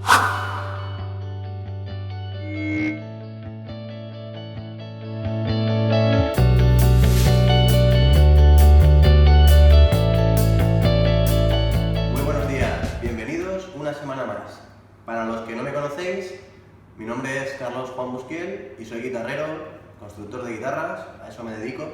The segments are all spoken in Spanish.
Muy buenos días, bienvenidos una semana más. Para los que no me conocéis, mi nombre es Carlos Juan Busquiel y soy guitarrero, constructor de guitarras, a eso me dedico.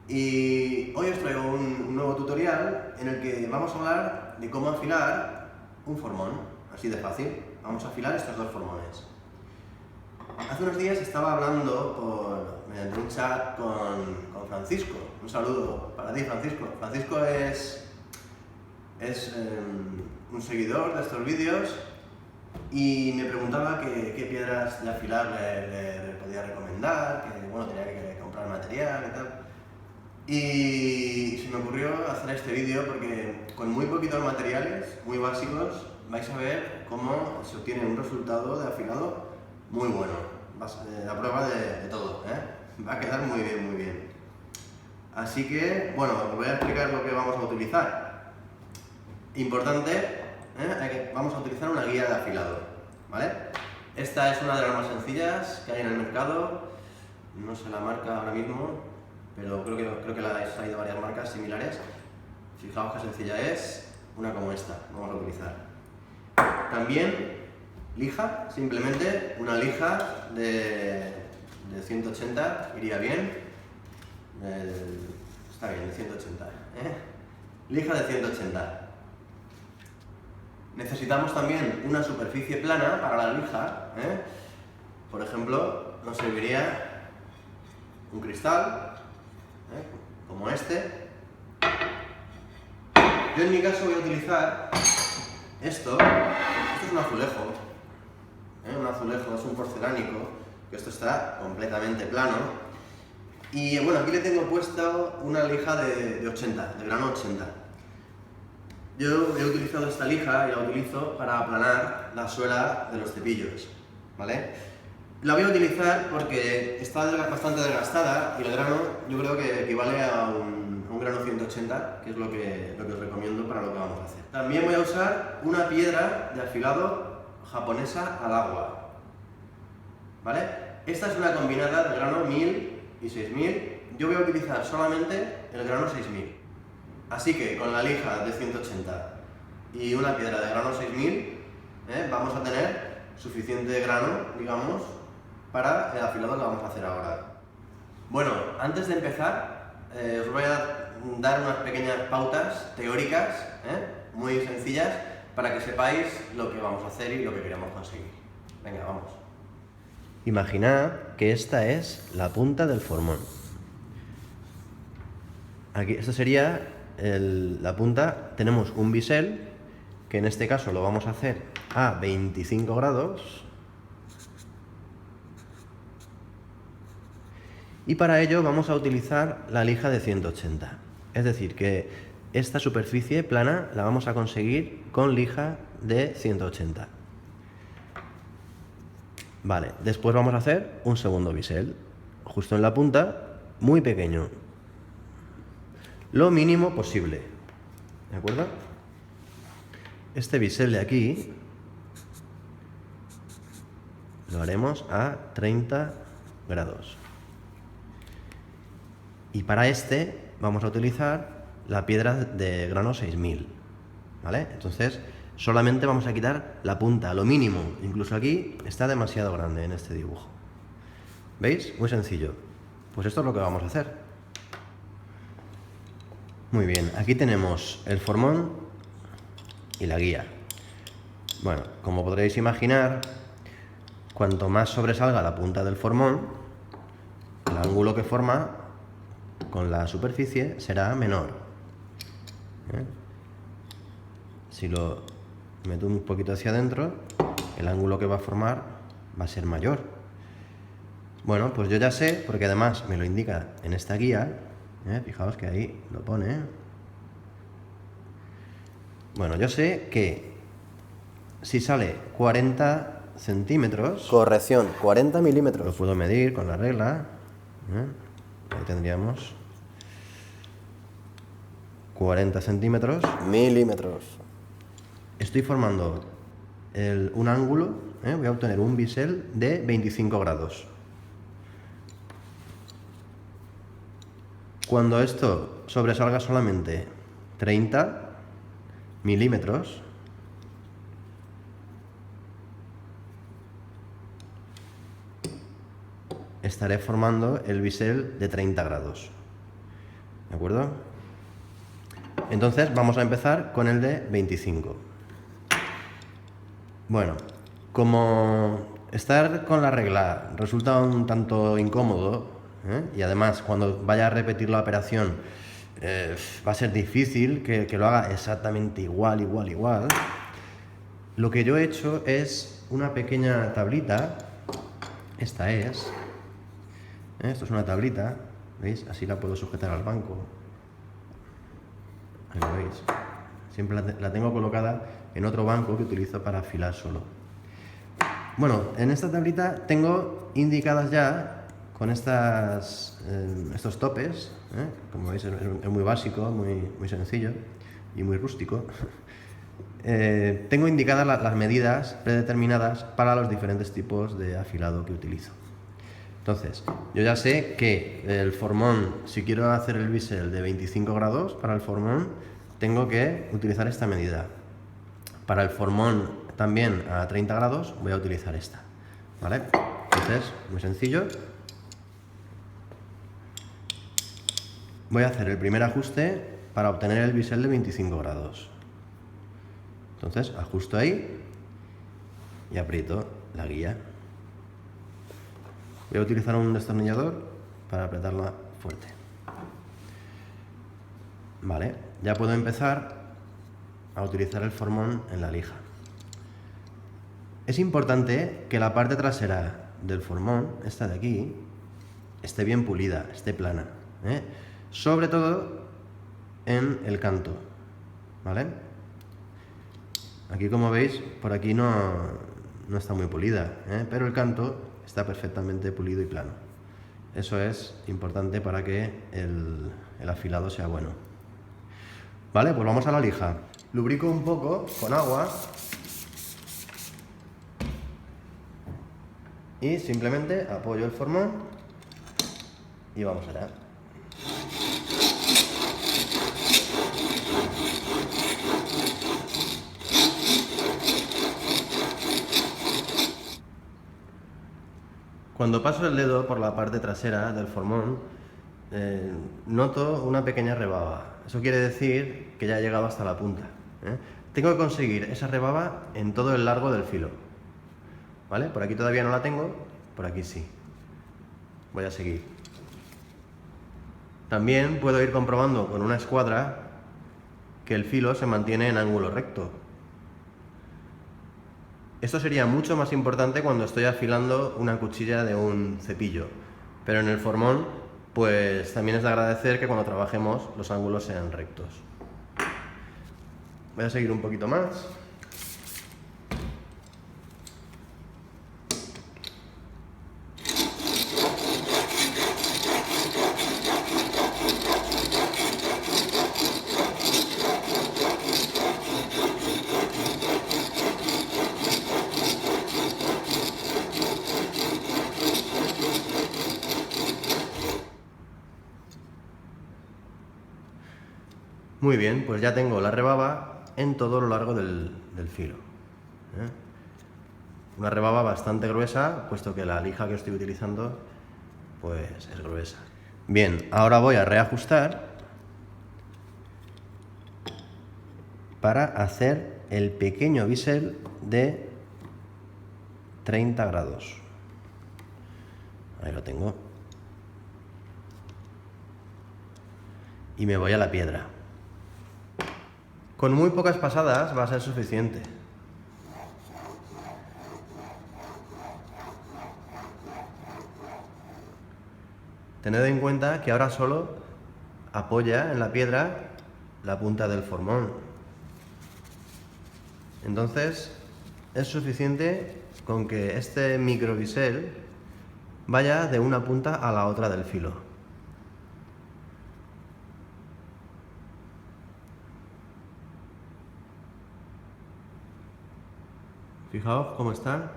Y hoy os traigo un nuevo tutorial en el que vamos a hablar de cómo afilar un formón, así de fácil. Vamos a afilar estos dos formones. Hace unos días estaba hablando mediante un chat con Francisco. Un saludo para ti, Francisco. Francisco es un seguidor de estos vídeos y me preguntaba qué piedras de afilar le podía recomendar, que bueno, tenía que comprar material y tal. Y se me ocurrió hacer este vídeo porque con muy poquitos materiales, muy básicos, vais a ver cómo se obtiene un resultado de afilado muy bueno. La prueba de todo, ¿eh? Va a quedar muy bien, muy bien. Así que, bueno, os voy a explicar lo que vamos a utilizar. Importante, vamos a utilizar una guía de afilado, ¿vale? Esta es una de las más sencillas que hay en el mercado. No sé la marca ahora mismo, pero creo que la habéis traído varias marcas similares. Fijaos qué sencilla es, una como esta, vamos a utilizar. También lija, simplemente una lija de 180 iría bien. Está bien, de 180, lija de 180. Necesitamos también una superficie plana para la lija, Por ejemplo, nos serviría un cristal, como este. Yo en mi caso voy a utilizar esto es un azulejo, es un porcelánico, que esto está completamente plano. Y bueno, aquí le tengo puesto una lija de 80, de grano 80. Yo he utilizado esta lija y la utilizo para aplanar la suela de los cepillos, ¿vale? La voy a utilizar porque está bastante desgastada y el grano yo creo que equivale a un grano 180, que es lo que os recomiendo para lo que vamos a hacer. También voy a usar una piedra de afilado japonesa al agua, ¿vale? Esta es una combinada de grano 1000 y 6000. Yo voy a utilizar solamente el grano 6000. Así que con la lija de 180 y una piedra de grano 6000, vamos a tener suficiente grano, digamos, para el afilado que vamos a hacer ahora. Bueno, antes de empezar, os voy a dar unas pequeñas pautas teóricas, muy sencillas, para que sepáis lo que vamos a hacer y lo que queremos conseguir. Venga, vamos. Imaginad que esta es la punta del formón. Aquí, esta sería la punta. Tenemos un bisel, que en este caso lo vamos a hacer a 25 grados. Y para ello vamos a utilizar la lija de 180. Es decir, que esta superficie plana la vamos a conseguir con lija de 180. Vale, después vamos a hacer un segundo bisel, justo en la punta, muy pequeño. Lo mínimo posible, ¿de acuerdo? Este bisel de aquí lo haremos a 30 grados. Y para este vamos a utilizar la piedra de grano 6000, ¿vale? Entonces solamente vamos a quitar la punta, lo mínimo. Incluso aquí está demasiado grande en este dibujo. ¿Veis? Muy sencillo. Pues esto es lo que vamos a hacer. Muy bien, aquí tenemos el formón y la guía. Bueno, como podréis imaginar, cuanto más sobresalga la punta del formón, el ángulo que forma con la superficie será menor. Si lo meto un poquito hacia adentro, el ángulo que va a formar va a ser mayor. Bueno, pues yo ya sé, porque además me lo indica en esta guía, fijaos que ahí lo pone. Bueno, yo sé que si sale 40 centímetros... Corrección, 40 milímetros. Lo puedo medir con la regla. Ahí tendríamos 40 centímetros. Milímetros. Estoy formando un ángulo, voy a obtener un bisel de 25 grados. Cuando esto sobresalga solamente 30 milímetros, estaré formando el bisel de 30 grados. ¿De acuerdo? Entonces vamos a empezar con el de 25. Bueno, como estar con la regla resulta un tanto incómodo, y además cuando vaya a repetir la operación va a ser difícil que lo haga exactamente igual, lo que yo he hecho es una pequeña tablita. Esta es, esto es una tablita, ¿veis? Así la puedo sujetar al banco. Ahí lo veis. Siempre la tengo colocada en otro banco que utilizo para afilar solo. Bueno, en esta tablita tengo indicadas ya con estos topes, como veis es muy básico, muy sencillo y muy rústico. Tengo indicadas las medidas predeterminadas para los diferentes tipos de afilado que utilizo. Entonces, yo ya sé que el formón, si quiero hacer el bisel de 25 grados para el formón, tengo que utilizar esta medida. Para el formón también a 30 grados voy a utilizar esta, ¿vale? Entonces, muy sencillo. Voy a hacer el primer ajuste para obtener el bisel de 25 grados. Entonces, ajusto ahí y aprieto la guía. Voy a utilizar un destornillador para apretarla fuerte. Vale, ya puedo empezar a utilizar el formón en la lija. Es importante que la parte trasera del formón, esta de aquí, esté bien pulida, esté plana, sobre todo en el canto, ¿vale? Aquí, como veis, por aquí no está muy pulida, pero el canto está perfectamente pulido y plano. Eso es importante para que el afilado sea bueno. Vale, pues vamos a la lija. Lubrico un poco con agua y simplemente apoyo el formón y vamos allá. Cuando paso el dedo por la parte trasera del formón, noto una pequeña rebaba. Eso quiere decir que ya he llegado hasta la punta. Tengo que conseguir esa rebaba en todo el largo del filo. ¿Vale? Por aquí todavía no la tengo, por aquí sí. Voy a seguir. También puedo ir comprobando con una escuadra que el filo se mantiene en ángulo recto. Esto sería mucho más importante cuando estoy afilando una cuchilla de un cepillo, pero en el formón pues también es de agradecer que cuando trabajemos los ángulos sean rectos. Voy a seguir un poquito más. Muy bien, pues ya tengo la rebaba en todo lo largo del filo. Una rebaba bastante gruesa, puesto que la lija que estoy utilizando pues es gruesa. Bien, ahora voy a reajustar para hacer el pequeño bisel de 30 grados. Ahí lo tengo. Y me voy a la piedra. Con muy pocas pasadas va a ser suficiente. Tened en cuenta que ahora solo apoya en la piedra la punta del formón. Entonces es suficiente con que este microbisel vaya de una punta a la otra del filo. Fijaos cómo están.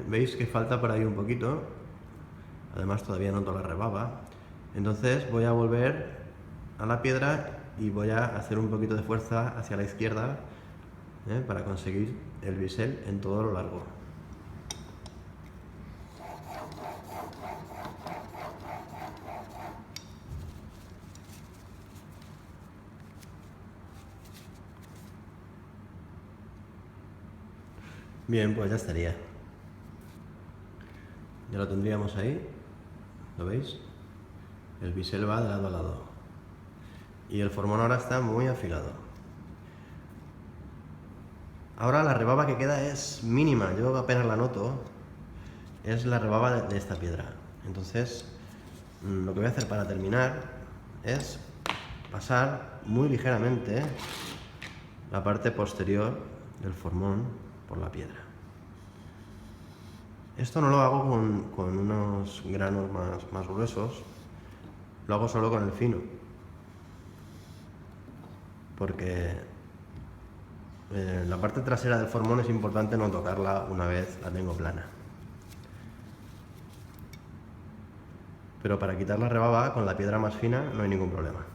¿Veis que falta por ahí un poquito? Además todavía noto la rebaba. Entonces voy a volver a la piedra y voy a hacer un poquito de fuerza hacia la izquierda para conseguir el bisel en todo lo largo. Bien, pues ya estaría. Ya lo tendríamos ahí. ¿Lo veis? El bisel va de lado a lado. Y el formón ahora está muy afilado. Ahora la rebaba que queda es mínima, yo apenas la noto. Es la rebaba de esta piedra. Entonces, lo que voy a hacer para terminar es pasar muy ligeramente la parte posterior del formón por la piedra. Esto no lo hago con unos granos más gruesos, lo hago solo con el fino, porque la parte trasera del formón es importante no tocarla una vez la tengo plana. Pero para quitar la rebaba con la piedra más fina no hay ningún problema.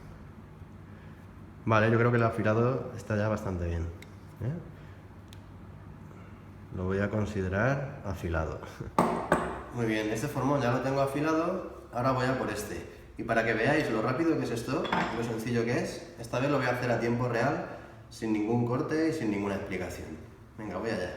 Vale, yo creo que el afilado está ya bastante bien. Lo voy a considerar afilado. Muy bien, este formón ya lo tengo afilado, ahora voy a por este. Y para que veáis lo rápido que es esto, lo sencillo que es, esta vez lo voy a hacer a tiempo real, sin ningún corte y sin ninguna explicación. Venga, voy allá.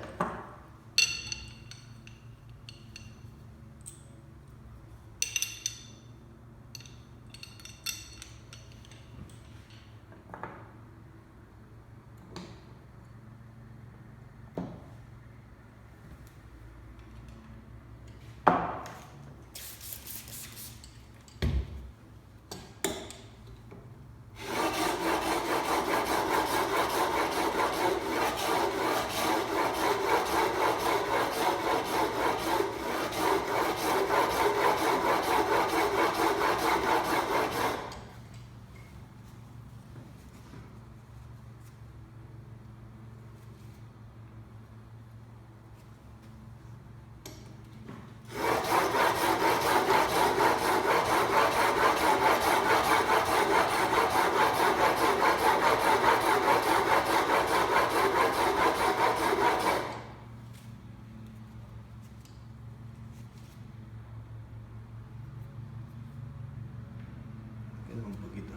Queda un poquito.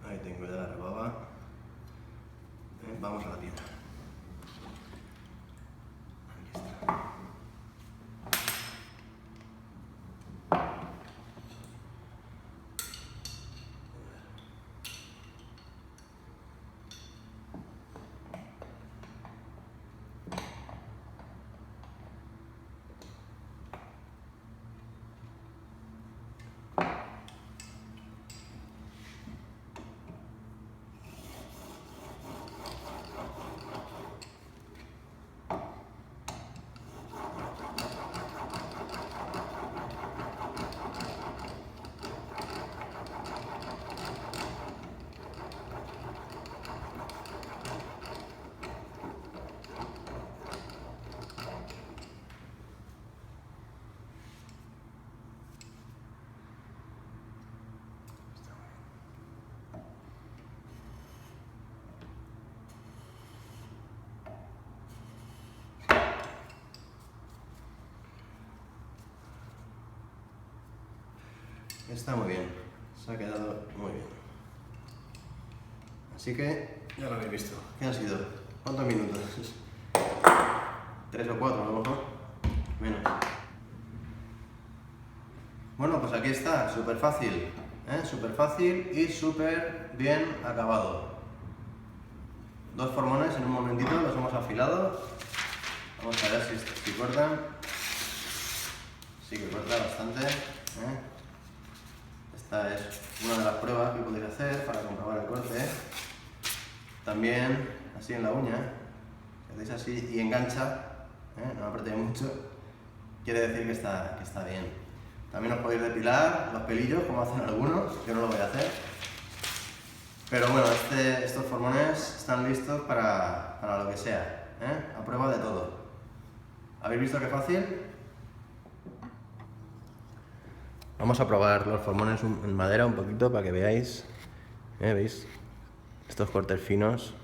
Ahí tengo ya la rebaba. Vamos a la piedra. Aquí está. Está muy bien, se ha quedado muy bien. Así que ya lo habéis visto. ¿Qué han sido? ¿Cuántos minutos? 3 o 4 a lo mejor. Menos. Bueno, pues aquí está, súper fácil. Súper fácil y súper bien acabado. Dos formones en un momentito, los hemos afilado. Vamos a ver si cortan. Sí que corta bastante. Esta es una de las pruebas que podéis hacer para comprobar el corte. También así en la uña, hacéis así y engancha, no apretéis mucho, quiere decir que está bien. También os podéis depilar los pelillos como hacen algunos, yo no lo voy a hacer. Pero bueno, estos formones están listos para lo que sea, a prueba de todo. ¿Habéis visto qué fácil? Vamos a probar los formones en madera un poquito para que veáis. ¿Veis? Estos cortes finos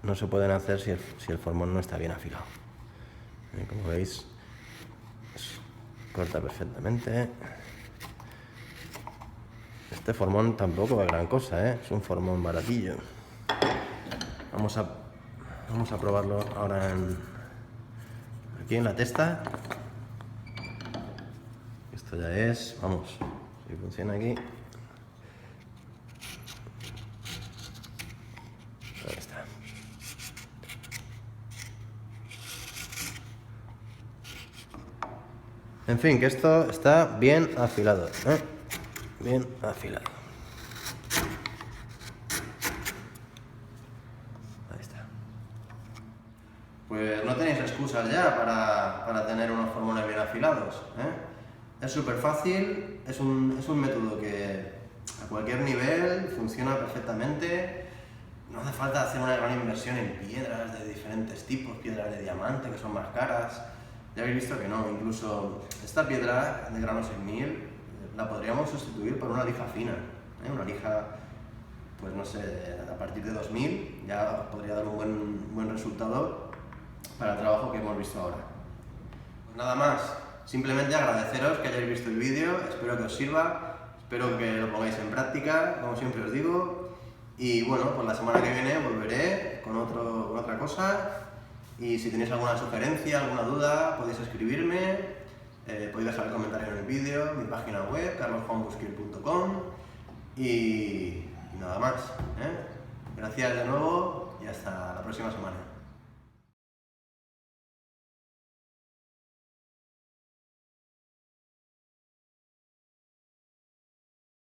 no se pueden hacer si el formón no está bien afilado. Como veis, corta perfectamente. Este formón tampoco es gran cosa, es un formón baratillo. Vamos a probarlo ahora aquí en la testa. Esto ya es, vamos, si funciona aquí. Ahí está. En fin, que esto está bien afilado, bien afilado. Ahí está. Pues no tenéis excusas ya para tener unos formones bien afilados, Es súper fácil, es un método que a cualquier nivel funciona perfectamente. No hace falta hacer una gran inversión en piedras de diferentes tipos, piedras de diamante que son más caras. Ya habéis visto que no, incluso esta piedra de grano 6000 la podríamos sustituir por una lija fina, una lija, pues no sé, a partir de 2000 ya podría dar un buen resultado para el trabajo que hemos visto ahora. Pues nada más, simplemente agradeceros que hayáis visto el vídeo, espero que os sirva, espero que lo pongáis en práctica, como siempre os digo, y bueno, pues la semana que viene volveré con otra cosa. Y si tenéis alguna sugerencia, alguna duda, podéis escribirme, podéis dejar el comentario en el vídeo, mi página web, carlosjuanbusquil.com y nada más. Gracias de nuevo y hasta la próxima semana.